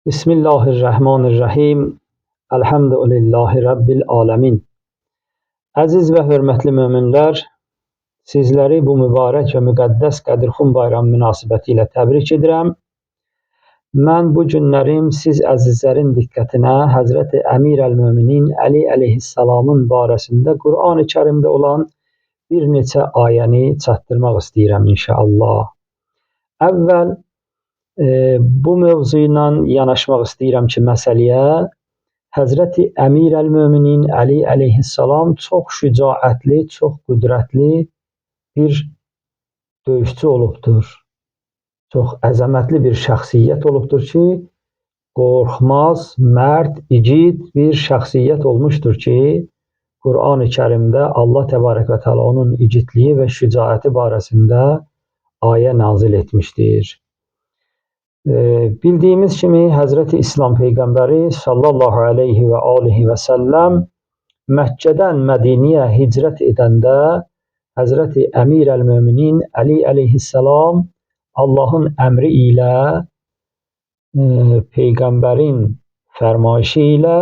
Bismillahirrahmanirrahim. Elhamdülillahi Rabbil alemin. Əziz və hörmətli möminlər, sizləri bu mübarək və müqəddəs Qədirxum bayramı münasibətilə təbrik edirəm. Mən bu günlərim siz əzizlərin diqqətinə Həzrəti Əmir əl-Möminin Əli əleyhissalamın barəsində Qur'an-ı Kərimdə olan bir neçə ayəni çatdırmaq istəyirəm inşallah. Əvvəl bu mövzu ilə yanaşmaq istəyirəm ki, məsələyə Həzrəti Əmir əl-Möminin Əli əleyhissalam çox şücaətli, çox qüdrətli bir döyüşçü olubdur. Çox əzəmətli bir şəxsiyyət olubdur ki, qorxmaz, mərd, igid bir şəxsiyyət olmuşdur ki, Qur'an-ı Kərimdə Allah Təbarək və Teala onun igidliyi və şücaəti barəsində ayə nazil etmişdir. Bildiyimiz kimi Həzrəti İslam Peyğəmbəri sallallahu aleyhi və alihi və səlləm Məkkədən Mədiniyə hicrət edəndə Həzrəti Əmir əl-Möminin Əli əleyhissalam Allahın əmri ilə Peyğəmbərin fərmayışı ilə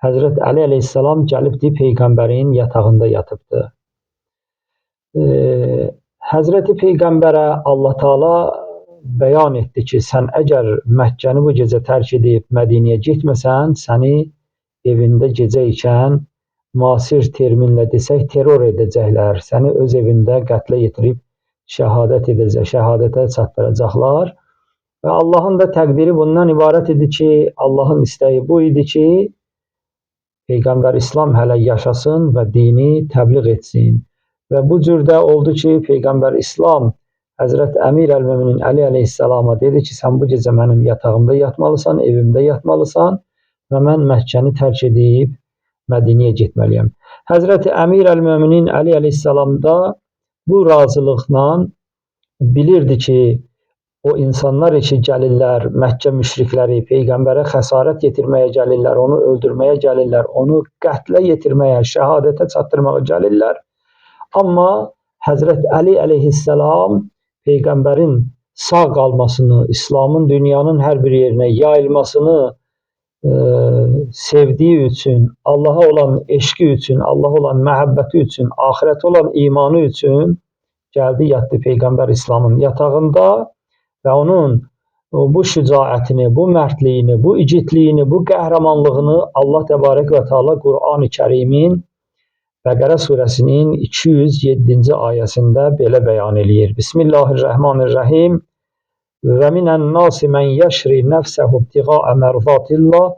Həzrət Əli əleyhissalam gəlibdi Peyğəmbərin yatağında yatıbdı. Həzrəti Peyğəmbərə Allah Teala bəyan etdi ki, sən əgər Məkkəni bu gecə tərk edib Mədiniyə getməsən, səni evində gecə ikən müasir terminlə desək terror edəcəklər, səni öz evində qətlə yetirib şəhadətə çatdıracaqlar. Və Allahın da təqdiri bundan ibarət idi ki, Allahın istəyi bu idi ki, Peyğəmbər İslam hələ yaşasın və dini təbliğ etsin. Və bu cürdə oldu ki, Peyğəmbər İslam Həzrət Əmir əl-Möminin Əli əleyhissalama dedi ki, sən bu gecə mənim yatağımda yatmalısan, evimdə yatmalısan və mən Məkkəni tərk edib Mədiniyə getməliyəm. Həzrət Əmir əl-Möminin Əli əleyhissalam da bu razılıqla bilirdi ki, o insanlar ki, gəlirlər, Məkkə müşrikləri Peyğəmbərə xəsarət yetirməyə gəlirlər, onu öldürməyə gəlirlər, onu qətlə yetirməyə, şəhadətə çatdırmağa gəlirlər. Amma Həzrət Əli əleyhissalam Peyğəmbərin sağ qalmasını, İslamın dünyanın hər bir yerinə yayılmasını sevdiyi üçün, Allaha olan eşqi üçün, Allaha olan məhəbbəti üçün, axirətə olan imanı üçün gəldi, yatdı Peyğəmbər İslamın yatağında və onun bu şücaətini, bu mərdliyini, bu igidliyini, bu qəhrəmanlığını Allah Təbarək və Teala Qur'an-ı Kərimin Bəqərə surəsinin 207-ci ayəsində belə bəyan eləyir. Bismillahirrahmanirrahim. Və minən nasi mən yəşri nəfsəhu ibtiğaə mərzatillah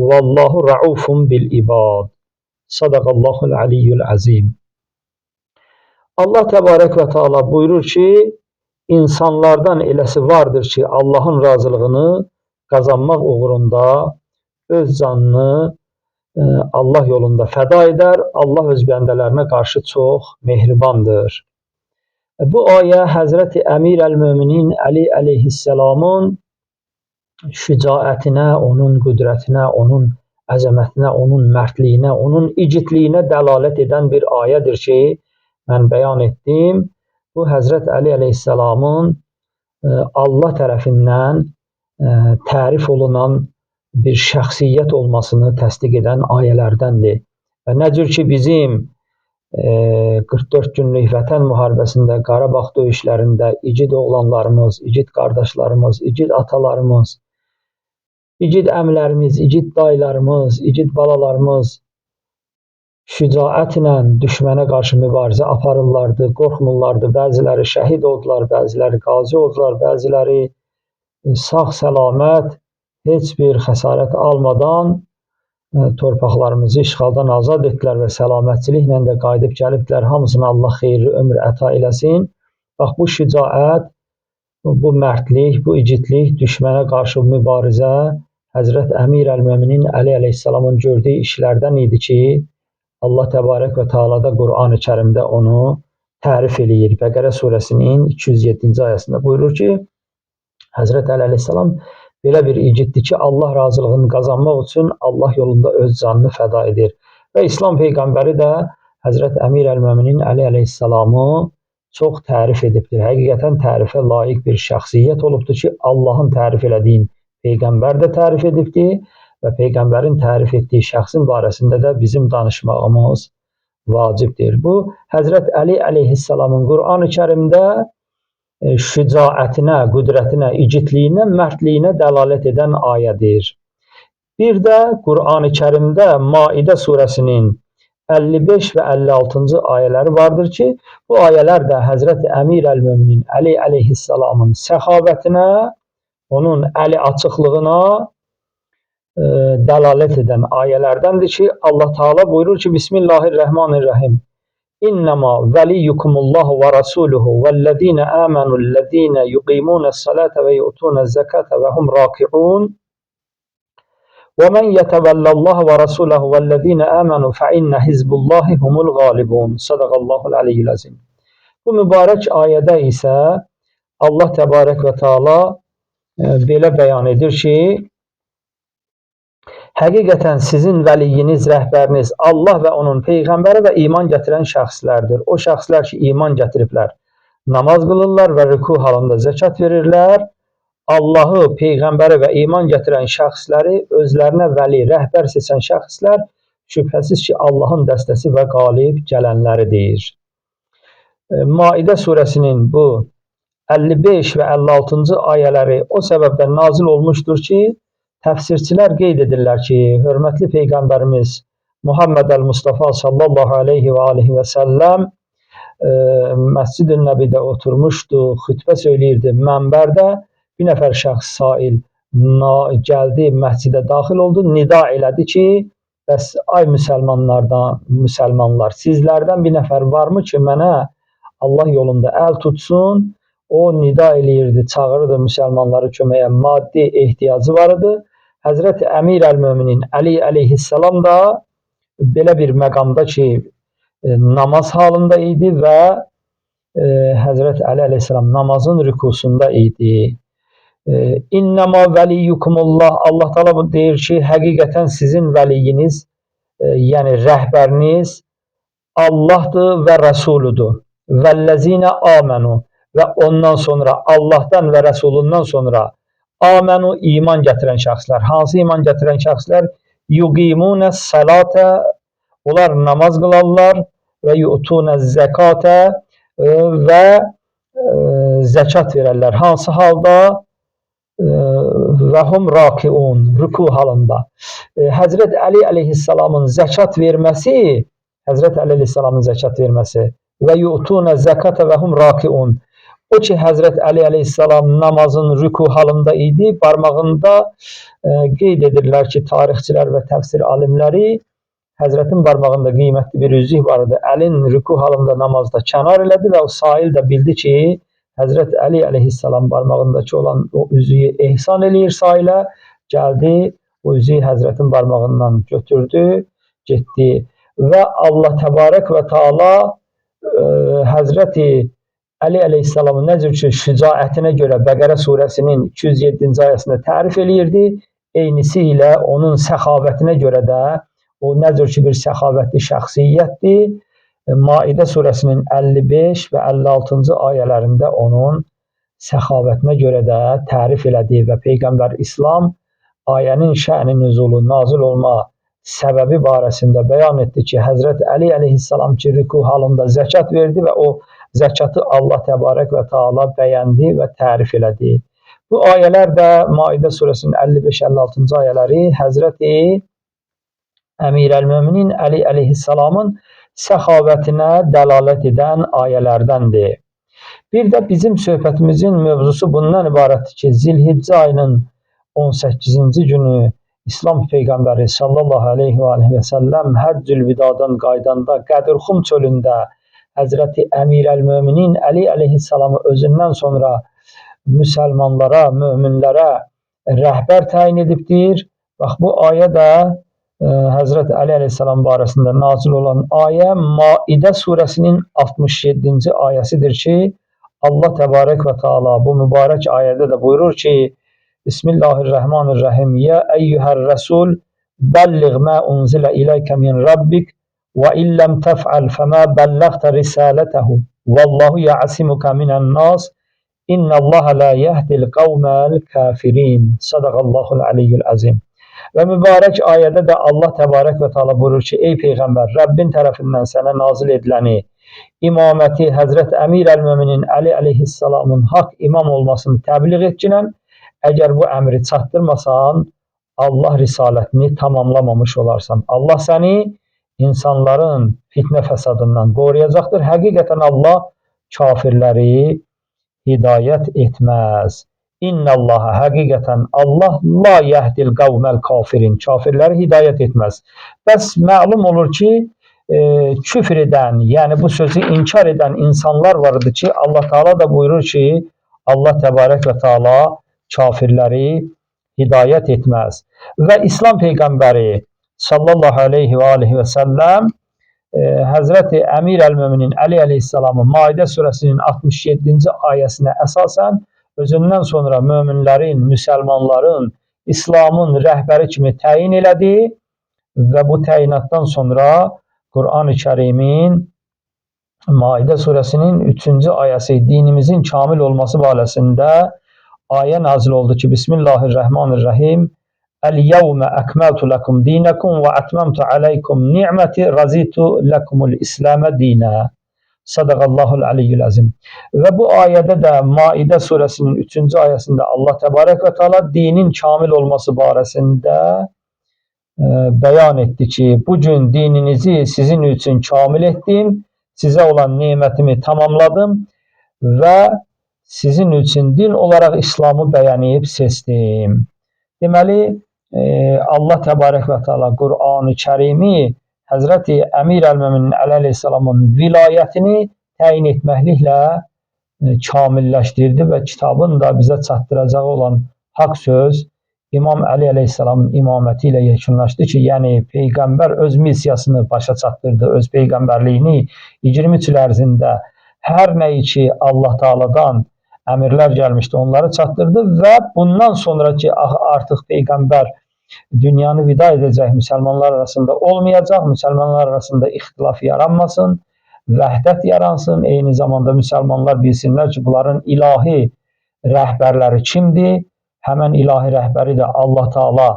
vallahu rəufun bil ibad. Sadaqallahul aliyyul azim. Allah Təbarək və Teala buyurur ki, insanlardan eləsi vardır ki, Allahın razılığını qazanmaq uğrunda öz canını Allah yolunda fəda edər. Allah öz bəndələrinə qarşı çox mehribandır. Bu ayə Həzrəti Əmir əl-Möminin Əli əleyhissalamın şücaətinə, onun qüdrətinə, onun əzəmətinə, onun mərdliyinə, onun igidliyinə dəlalət edən bir ayədir ki, mən bəyan etdim. Bu Həzrət Əli əleyhissalamın Allah tərəfindən tərif olunan bir şəxsiyyət olmasını təsdiq edən ayələrdəndir. Və nə cür ki, bizim 44 günlük vətən müharibəsində, Qarabağ döyüşlərində igid oğlanlarımız, igid qardaşlarımız, igid atalarımız, igid əmlərimiz, igid dayılarımız, igid balalarımız şücaətlə düşmənə qarşı mübarizə aparırlardı, qorxmurlardı. Bəziləri şəhid oldular, bəziləri qazi oldular, bəziləri sağ səlamət, heç bir xəsarət almadan torpaqlarımızı işğaldan azad etdilər və səlamətçiliklə də qayıdıb gəlibdilər. Hamısına Allah xeyirli ömür əta eləsin. Bax, bu şücaət, bu mərdlik, bu igidlik, düşmənə qarşı mübarizə Həzrət Əmir əl-Möminin Əli əleyhissalamın gördüyü işlərdən idi ki, Allah Təbarək və Teala da Qur'an-ı Kərimdə onu tərif eləyir. Bəqərə surəsinin 207-ci ayəsində buyurur ki, Həzrət Əli əleyhissalam belə bir igiddir ki, Allah razılığını qazanmaq üçün Allah yolunda öz canını fəda edir. Və İslam Peyğəmbəri də Həzrət Əmir əl-Möminin Əli əleyhissalamı çox tərif edibdir. Həqiqətən tərifə layiq bir şəxsiyyət olubdur ki, Allahın tərif elədiyin Peyğəmbər də tərif edibdir və Peyğəmbərin tərif etdiyi şəxsin barəsində də bizim danışmağımız vacibdir. Bu, Həzrət Əli əleyhissalamın Qur'an-ı Kərimdə şücaətinə, qüdrətinə, igidliyinə, mərdliyinə dəlalət edən ayədir. Bir də Qur'an-ı Kərimdə Maidə surəsinin 55 və 56-cı ayələri vardır ki, bu ayələr də Həzrət Əmir əl-Möminin Əli əleyhissalamın səxavətinə, onun əli açıqlığına dəlalət edən ayələrdəndir ki, Allah Teala buyurur ki, Bismillahirrahmanirrahim. İnnəmə vəliyyukumullahu və rasuluhu vəllezine amenullezine yuqimunəs-salate və yu'tunəz-zakate və hum raki'un. وَمَنْ يَتَوَلَّ اللّٰهَ وَرَسُولَهُ وَالَّذ۪ينَ آمَنُوا فَاِنَّ حِزْبُ اللّٰهِ هُمُ الْغَالِبُونَ Sadaqallahul aliyyil azim. Bu mübarək ayədə isə Allah Təbarək və Teala belə bəyan edir ki, həqiqətən sizin vəliyiniz, rəhbəriniz Allah və onun Peyğəmbəri və iman gətirən şəxslərdir. O şəxslər ki, iman gətiriblər, namaz qılırlar və rüku halında zəkat verirlər. Allahı, Peyğəmbəri və iman gətirən şəxsləri özlərinə vəli, rəhbər seçən şəxslər şübhəsiz ki, Allahın dəstəsi və qalib gələnləridir. Maidə surəsinin bu 55 və 56-cı ayələri o səbəbdən nazil olmuşdur ki, təfsirçilər qeyd edirlər ki, hörmətli Peyğəmbərimiz Muhammed əl-Mustafa sallallahu aleyhi və aleyhi və səlləm Məscid-i Nəbidə oturmuşdu, xütbə söyləyirdi mənbərdə. Bir nəfər şəxs sail gəldi, məscidə daxil oldu, nida elədi ki, bəs ay müsəlmanlar, sizlərdən bir nəfər varmı ki, mənə Allah yolunda əl tutsun? O nida eləyirdi, çağırırdı müsəlmanları köməyə, maddi ehtiyacı var idi. Həzrət Əmir əl-Möminin Əli əleyhissalam da belə bir məqamda ki, namaz halında idi və Həzrət Əli əleyhissalam namazın rükusunda idi. İnnəmə vəliyyukumullah, Allah Teala deyir ki, həqiqətən sizin vəliyiniz, yəni rəhbəriniz Allahdır və Rəsuludur. Vəlləzinə amenu və ondan sonra Allahdan və Rəsulundan sonra amenu iman gətirən şəxslər. Hansı iman gətirən şəxslər? Yuqimunəs-salate, onlar namaz qılarlar və yu'tunəz-zakate və zəkat verərlər. Hansı halda? Və hum rakiun, rüku halında. Həzrət Əli əleyhissalamın zəkat verməsi, Həzrət Əli əleyhissalamın zəkat verməsi və yu'tunə zəkatə və hum rakiun. O ki, Həzrət Əli əleyhissalam namazın rüku halında idi, barmağında qeyd edirlər ki, tarixçilər və təfsir alimləri, Həzrətin barmağında qiymətli bir üzük var idi. Əlin rüku halında namazda kənar elədi və o sail də bildi ki, Həzrət Əli əleyhissalam barmağındakı olan o üzüyü ehsan eləyir sailə, gəldi, o üzüyü Həzrətin barmağından götürdü, getdi və Allah Təbarək və Teala Həzrəti Əli əleyhissalamın nə cür ki, şücaətinə görə Bəqərə surəsinin 207-ci ayəsində tərif eləyirdi, eynisi ilə onun səxavətinə görə də o nə cür ki, bir səxavətli şəxsiyyətdir. Maidə surəsinin 55 və 56-cı ayələrində onun səxavətinə görə də tərif elədi və Peyğəmbər İslam ayənin şə'n-i nüzulu, nazil olma səbəbi barəsində bəyan etdi ki, Həzrət Əli əleyhissalam ki, rüku halında zəkat verdi və o zəkatı Allah Təbarək və Teala bəyəndi və tərif elədi. Bu ayələr də Maidə surəsinin 55-56-cı ayələri Həzrəti Əmir əl-Möminin Əli əleyhissalamın səxavətinə dəlalət edən ayələrdəndir. Bir də bizim söhbətimizin mövzusu bundan ibarətdir ki, Zilhiccə ayının 18-ci günü İslam Peyğəmbəri sallallahu aleyhi və səlləm Həccül-Vidadan qaydanda Qədirxum çölündə Həzrəti Əmir əl-Möminin Əli əleyhissalamı özündən sonra müsəlmanlara, möminlərə rəhbər təyin edibdir. Bax, bu ayə də Həzrət Əli əleyhissalam barəsində nazil olan ayə Maidə surəsinin 67-ci ayəsidir ki, Allah Təbarək və Teala bu mübarək ayədə də buyurur ki, Bismillahirrahmanirrahim. Ya eyyuhər rəsul, bəlliğ mə unzilə iləykə min Rabbik və illəm təf'əl fəmə bəlləğtə risalətəhu. Vallahu ya'asimuka minən nas. İnnallaha la yehdil kavmel kafirin. Sadaqallahul aliyyul azim. Və mübarək ayədə də Allah təbarək və teala buyurur ki, ey Peyğəmbər, Rəbbin tərəfindən sənə nazil ediləni, imaməti Həzrət Əmir əl-Möminin Əli əleyhissalamın haqq imam olmasını təbliğ etkinən, əgər bu əmri çatdırmasan, Allah risalətini tamamlamamış olarsan. Allah səni insanların fitnə fəsadından qoruyacaqdır. Həqiqətən Allah kafirləri hidayət etməz. İnnallaha, həqiqətən Allah la yehdil qavməl kafirin, kafirləri hidayət etməz. Bəs məlum olur ki, küfr edən, yəni bu sözü inkar edən insanlar vardı ki, Allah Teala da buyurur ki, Allah təbarək və teala kafirləri hidayət etməz. Və İslam Peyğəmbəri sallallahu aleyhi və aleyhi və səlləm Həzrəti Əmir əl-Möminin Əli əleyhissalamın Maidə surəsinin 67-ci ayəsinə əsasən özündən sonra möminlərin, müsəlmanların, İslamın rəhbəri kimi təyin elədi və bu təyinatdan sonra Quran-ı Kərimin Maidə surəsinin 3-cü ayəsi dinimizin kamil olması barəsində ayə nazil oldu ki, Bismillahirrahmanirrahim. El-yevme ekmeltu lekum dinakum ve etmemtu aleykum ni'meti razitu lekumul İslam'e dina. Sadaqallahul aliyyul azim. Və bu ayədə də Maidə surəsinin 3-cü ayəsində Allah təbarək və teala dinin kamil olması barəsində bəyan etdi ki, bugün dininizi sizin üçün kamil etdim, sizə olan nemətimi tamamladım və sizin üçün din olaraq İslamı bəyənib seçdim. Deməli, Allah təbarək və teala Quran-ı Kərimi Həzrəti Əmir əl-Möminin Əli əleyhissalamın vilayətini təyin etməkliklə kamilləşdirdi və kitabın da bizə çatdıracağı olan haqq söz İmam Əli əleyhissalamın imaməti ilə yekunlaşdı ki, yəni Peyğəmbər öz missiyasını başa çatdırdı, öz Peyğəmbərliyini 23 il ərzində hər nəyi ki Allah Teala'dan əmirlər gəlmişdi, onları çatdırdı və bundan sonra ki artıq Peyğəmbər dünyanı vida edəcək, müsəlmanlar arasında olmayacaq, müsəlmanlar arasında ixtilaf yaranmasın, vəhdət yaransın, eyni zamanda müsəlmanlar bilsinlər ki, bunların ilahi rəhbərləri kimdir? Həmən ilahi rəhbəri də Allah Teala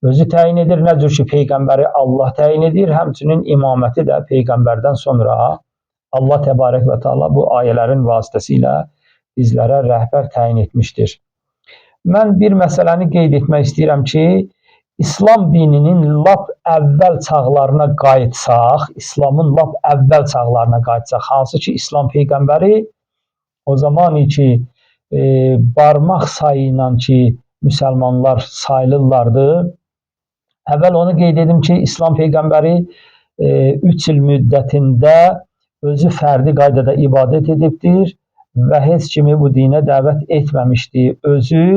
özü təyin edir, nə cür ki Peyğəmbəri Allah təyin edir, həmçinin imaməti də Peyğəmbərdən sonra Allah təbarək və teala bu ayələrin vasitəsilə bizlərə rəhbər təyin etmişdir. Mən bir məsələni qeyd etmək istəyirəm ki, İslam dininin lap əvvəl çağlarına qayıtsaq, İslamın lap əvvəl çağlarına qayıtsaq, hansı ki İslam Peyğəmbəri o zaman ki barmaq sayı ilə ki müsəlmanlar sayılırlardı. Əvvəl onu qeyd edim ki, İslam Peyğəmbəri 3 il müddətində özü fərdi qaydada ibadət edibdir və heç kimi bu dinə dəvət etməmişdi. Özü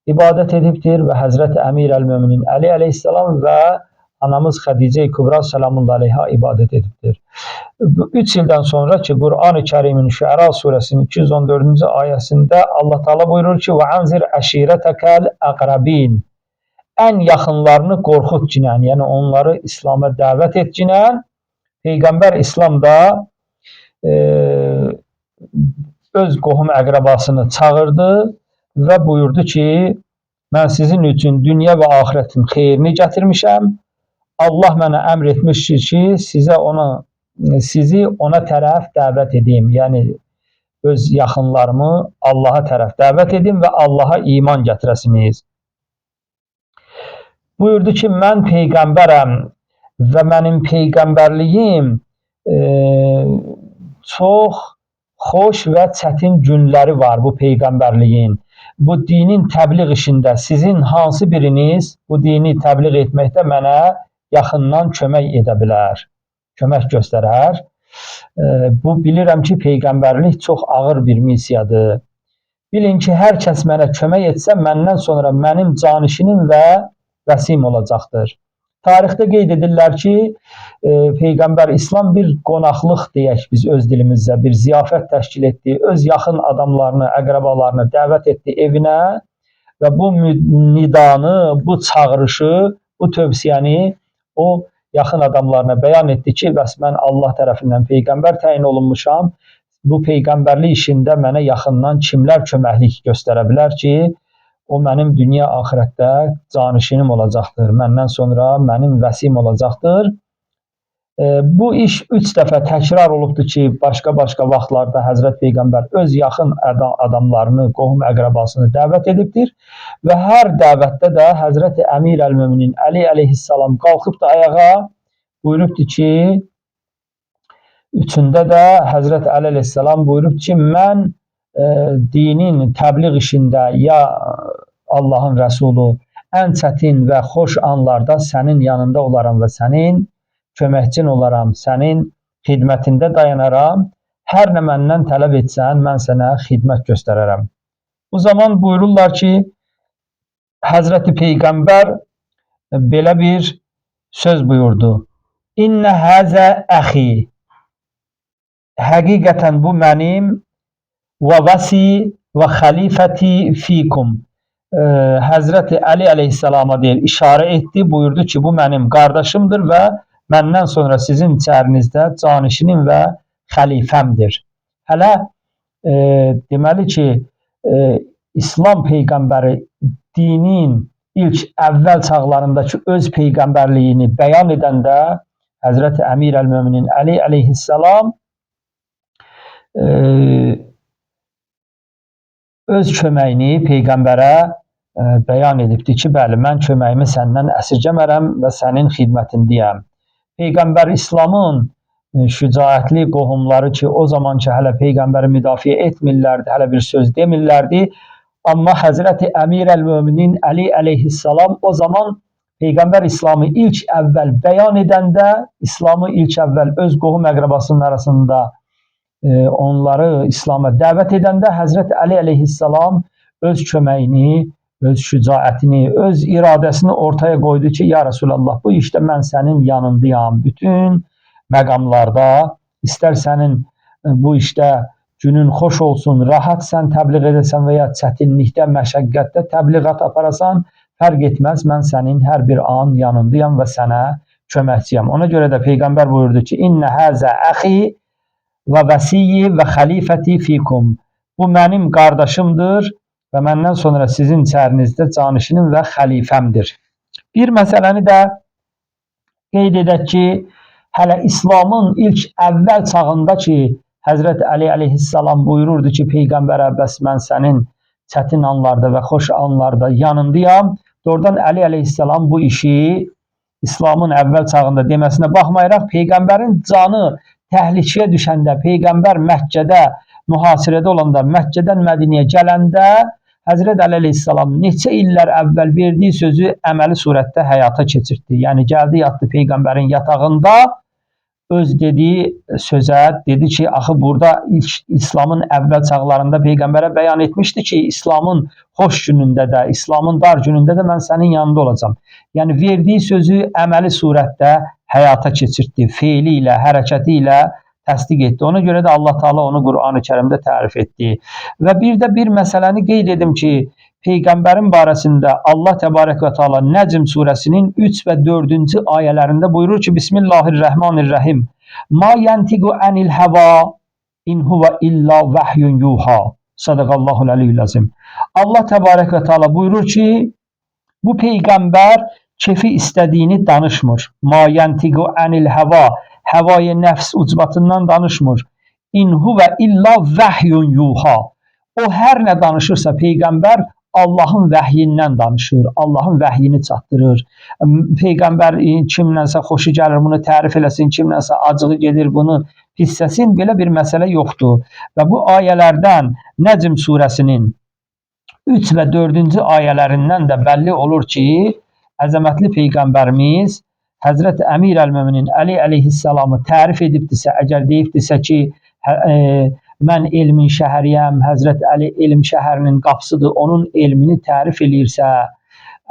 ibadət edibdir və Həzrət Əmir əl-Möminin Əli əleyhissalam və anamız Xədicə-i Kübra səlamullahi aleyha ibadət edibdir. 3 ildən sonra ki, Quran-ı Kərimin Şüəra surəsinin 214-cü ayəsində Allah Teala buyurur ki, وَعَنْزِرْ əşirətəkəl əqrəbin, ən yaxınlarını qorxut cinən, yəni onları İslam'a dəvət et cinən. Peyğəmbər İslamda öz qohum əqrəbasını çağırdı və buyurdu ki, mən sizin üçün dünya və axirətin xeyrini gətirmişəm. Allah mənə əmr etmişdir ki, sizi ona tərəf dəvət edeyim. Yəni, öz yaxınlarımı Allaha tərəf dəvət edeyim və Allaha iman gətirəsiniz. Buyurdu ki, mən Peyğəmbərəm və mənim Peyğəmbərliyim çox xoş və çətin günləri var bu Peyğəmbərliyin. Bu dinin təbliğ işində sizin hansı biriniz bu dini təbliğ etməkdə mənə yaxından kömək edə bilər, kömək göstərər. Bu bilirəm ki, Peyğəmbərlik çox ağır bir missiyadır. Bilin ki, hər kəs mənə kömək etsə, məndən sonra mənim canişinim və vəsim olacaqdır. Tarixdə qeyd edirlər ki, Peyğəmbər İslam bir qonaqlıq deyək biz öz dilimizdə, bir ziyafət təşkil etdi, öz yaxın adamlarını, əqrəbalarını dəvət etdi evinə və bu nidanı, bu çağırışı, bu tövsiyəni o yaxın adamlarına bəyan etdi ki, bəs mən Allah tərəfindən Peyğəmbər təyin olunmuşam, bu peyğəmbərlik işində mənə yaxından kimlər köməklik göstərə bilər ki, o mənim dünya axirətdə canişinim olacaqdır. Məndən sonra mənim vəsim olacaqdır. Bu iş 3 dəfə təkrar olubdur ki, başqa-başqa vaxtlarda Həzrət Peyğəmbər öz yaxın adamlarını, qohum əqrəbasını dəvət edibdir və hər dəvətdə də Həzrət Əmir əl-Möminin Əli əleyhissalam qalxıb da ayağa buyurubdur ki, üçündə də Həzrət Əli əleyhissalam buyurub ki, mən dinin təbliğ işində ya Allahın Rəsulu ən çətin və xoş anlarda sənin yanında olaram və sənin köməkçin olaram, sənin xidmətində dayanaram, hər nə məndən tələb etsən, mən sənə xidmət göstərərəm. Bu zaman buyururlar ki, Həzrəti Peyğəmbər belə bir söz buyurdu. İnnə həzə əxi, həqiqətən bu mənim və vəsi və xəlifəti fikum. Həzrəti Əli əleyhissalama deyir, işarə etdi, buyurdu ki, bu mənim qardaşımdır və məndən sonra sizin içərinizdə canişinim və xəlifəmdir. Hələ deməli ki, İslam Peyğəmbəri dinin ilk əvvəl çağlarındakı öz peyğəmbərliyini bəyan edəndə Həzrəti Əmir əl-Möminin Əli əleyhissalam öz köməyini Peyğəmbərə bəyan edibdir ki, bəli, mən köməyimi səndən əsirgəmərəm və sənin xidmətindəyəm. Peyğəmbər İslamın şücaətli qohumları ki, o zaman ki, hələ Peyğəmbəri müdafiə etmirlərdi, hələ bir söz demirlərdi. Amma Həzrəti Əmir əl-Möminin Əli əleyhissalam o zaman Peyğəmbər İslamı ilk əvvəl bəyan edəndə, İslamı ilk əvvəl öz qohum əqrəbasının arasında onları İslam'a dəvət edəndə Həzrət Əli əleyhissalam öz köməyini, öz şücaətini, öz iradəsini ortaya qoydu ki, ya Resulallah, bu işdə mən sənin yanındayam. Bütün məqamlarda, istər sənin bu işdə günün xoş olsun, rahat sən təbliğ edəsən və ya çətinlikdə, məşəqqətdə təbliğat aparasan, fərq etməz, mən sənin hər bir an yanındayam və sənə köməkçiyəm. Ona görə də Peyğəmbər buyurdu ki, İnnə həzə əxi və vəsiyi və xəlifəti fikum. Bu mənim qardaşımdır və məndən sonra sizin içərinizdə canişinim və xəlifəmdir. Bir məsələni də qeyd edək ki, hələ İslamın ilk əvvəl çağında ki, Həzrət Əli əleyhissalam buyururdu ki, Peyğəmbərə, bəs mən sənin çətin anlarda və xoş anlarda yanındayam. Doğrudan Əli əleyhissalam bu işi İslamın əvvəl çağında deməsinə baxmayaraq, Peyğəmbərin canı təhlükəyə düşəndə, Peyğəmbər Məkkədə mühasirədə olanda, Məkkədən Mədinəyə gələndə Həzrət Əli əleyhissalam neçə illər əvvəl verdiyi sözü əməli surətdə həyata keçirtdi. Yəni gəldi, yatdı Peyğəmbərin yatağında, öz dediyi sözə dedi ki, axı burada İslamın əvvəl çağlarında Peyğəmbərə bəyan etmişdi ki, İslamın xoş günündə də, İslamın dar günündə də mən sənin yanında olacam. Yəni verdiyi sözü əməli surətdə həyata keçirtdi, feili ilə, hərəkəti ilə təsdiq etdi. Ona görə də Allah Taala onu Qur'an-ı Kərimdə tərif etdi. Və bir də bir məsələni qeyd edim ki, Peyğəmbərin barəsində Allah Təbarək və Taala Nəcm surəsinin 3 və 4-cü ayələrində buyurur ki, Bismillahirrahmanirrahim. Ma yantiqu anil hava in huwa illa vahyun yuha. Sadaqallahul aliyyul azim. Allah Təbarək və Taala buyurur ki, bu Peyğəmbər kefi istədiyini danışmır. Ma yantiqu anil hava, həvai nəfs ucbatından danışmır. İn huwa illa vahyun yuha. O hər nə danışırsa Peyğəmbər Allahın vəhyindən danışır, Allahın vəhyini çatdırır. Peyğəmbər kimlənsə xoşu gəlir, bunu tərif eləsin, kimlənsə acığı gedir, bunu pissəsin, belə bir məsələ yoxdur. Və bu ayələrdən Nəcm surəsinin 3 və 4-cü ayələrindən də bəlli olur ki, əzəmətli Peyğəmbərimiz Həzrət Əmir əl-Möminin Əli əleyhissalamı tərif edibdirsə, əgər deyibdirsə ki, mən elmin şəhəriyəm, Həzrət Əli elm şəhərinin qapısıdır, onun elmini tərif eləyirsə,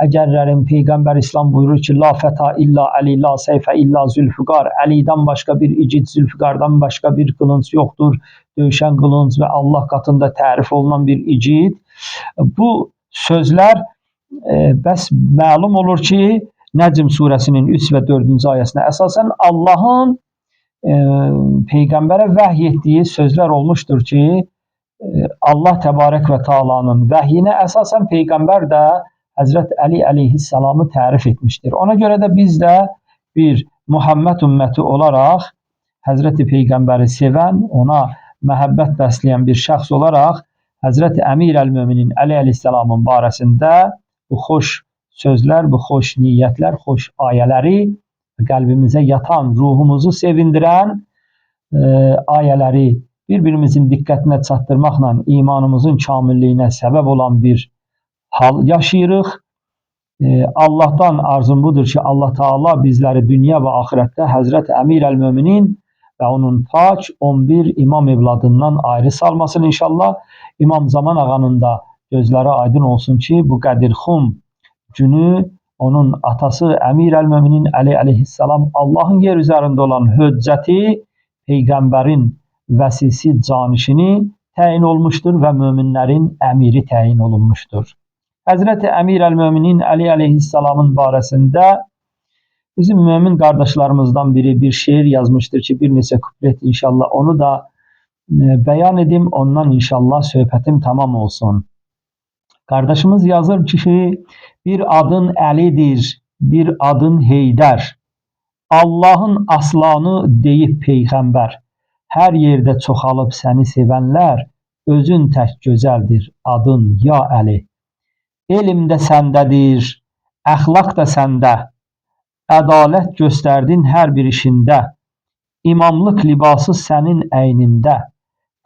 əgərlərin Peyğəmbər İslam buyurur ki, la fəta illa Əli, la seyfə illa zülfüqar, Əlidən başqa bir igid, zülfüqardan başqa bir qılınc yoxdur, döyüşən qılınc və Allah qatında tərif olunan bir igid. Bu sözlər bəs məlum olur ki, Nəcm surəsinin 3 və 4-cü ayəsinə əsasən Allahın Peyğəmbərə vəhy etdiyi sözlər olmuşdur ki, Allah Təbarək və Teala'nın vəhyinə əsasən Peyğəmbər də Həzrət Əli əleyhissalamı tərif etmişdir. Ona görə də biz də bir Muhammed ümməti olaraq Həzrəti Peyğəmbəri sevən, ona məhəbbət bəsləyən bir şəxs olaraq Həzrəti Əmir əl-Möminin Əli əleyhissalamın barəsində bu xoş sözlər, bu xoş niyyətlər, xoş ayələri, qəlbimizə yatan, ruhumuzu sevindirən ayələri bir-birimizin diqqətinə çatdırmaqla imanımızın kamilliyinə səbəb olan bir hal yaşayırıq. Allahdan arzum budur ki, Allah Teala bizləri dünya və axirətdə Həzrət Əmir əl-Möminin və onun pak 11 imam evladından ayrı salmasın inşallah. İmam Zaman ağanın da gözləri aydın olsun ki, bu Qədirxum günü onun atası Əmir əl-Möminin Əli əleyhissalam Allahın yer üzərində olan höccəti, Peyğəmbərin vəsisi, canişini təyin olmuşdur və möminlərin əmiri təyin olunmuşdur. Həzrəti Əmir əl-Möminin Əli əleyhissalamın barəsində bizim mömin qardaşlarımızdan biri bir şeir yazmışdır ki, bir neçə kuplet inşallah onu da bəyan edim, ondan inşallah söhbətim tamam olsun. Qardaşımız yazır ki, bir adın Əlidir, bir adın Heydər. Allahın aslanı deyib Peyğəmbər. Hər yerdə çoxalıb səni sevənlər, özün tək gözəldir adın ya Əli. Elm də səndədir, əxlaq da səndə. Ədalət göstərdin hər bir işində. İmamlıq libası sənin əynində.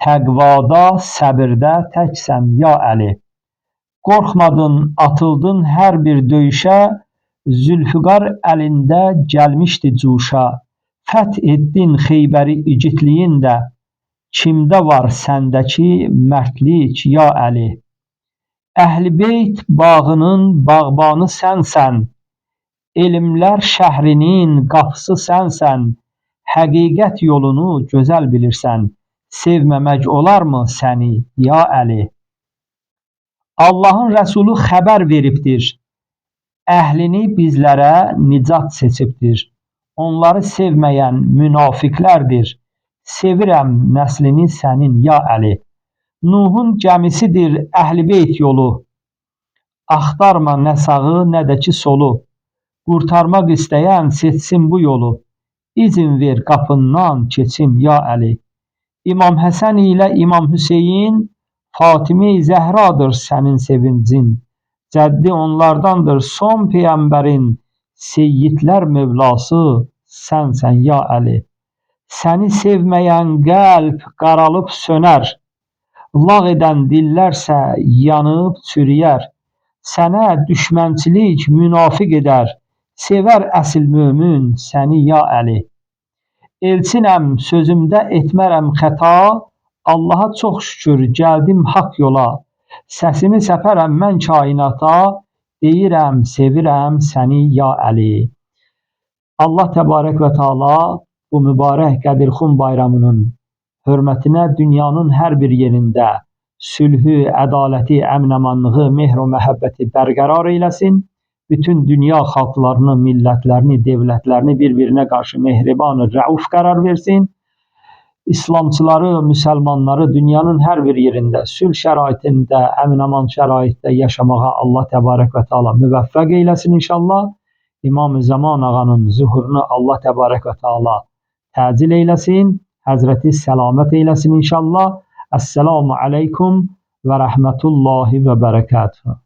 Təqvada, səbirdə təksən ya Əli. Qorxmadın, atıldın hər bir döyüşə, Zülfüqar əlində gəlmişdi cuşa. Fəth etdin Xeybəri igidliyində, kimdə var səndəki mərdlik ya Əli. Əhl-i Beyt bağının bağbanı sənsən, elmlər şəhrinin qapısı sənsən, həqiqət yolunu gözəl bilirsən, sevməmək olarmı səni ya Əli? Allahın Rəsulu xəbər veribdir, əhlini bizlərə nicat seçibdir. Onları sevməyən münafiqlərdir, sevirəm nəslini sənin ya Əli. Nuhun gəmisidir Əhl-i Beyt yolu, axtarma nə sağı nə də ki solu. Qurtarmaq istəyən seçsin bu yolu, izin ver qapından keçim ya Əli. İmam Həsən ilə İmam Hüseyin, Fatime-i Zəhradır sənin sevincin. Cəddi onlardandır son Peyğəmbərin, seyyidlər mövlası sənsən ya Əli. Səni sevməyən qəlb qaralıb sönər, lağ edən dillərsə yanıb çürüyər. Sənə düşmənçilik münafiq edər, sevər əsil mömin səni ya Əli. Elçinəm, sözümdə etmərəm xəta, Allaha çox şükür gəldim haqq yola. Səsimi səpərəm mən kainata, deyirəm, sevirəm səni ya Əli. Allah Təbarək və Teala bu mübarək Qədirxum bayramının hörmətinə dünyanın hər bir yerində sülhü, ədaləti, əmin-amanlığı, mehr və məhəbbəti bərqərar eyləsin. Bütün dünya xalqlarını, millətlərini, devlətlərini bir-birinə qarşı mehriban, rəuf qərar versin. İslamçıları, müsəlmanları dünyanın hər bir yerində sülh şəraitində, əmin-aman şəraitdə yaşamağa Allah Təbarək və Teala müvəffəq eyləsin inşallah. İmam-ı Zaman ağanın zuhurunu Allah Təbarək və Teala təcil eyləsin. Həzrəti səlamət eyləsin inşallah. Əssəlamu aleykum və rəhmətullahi və bərəkatuhu.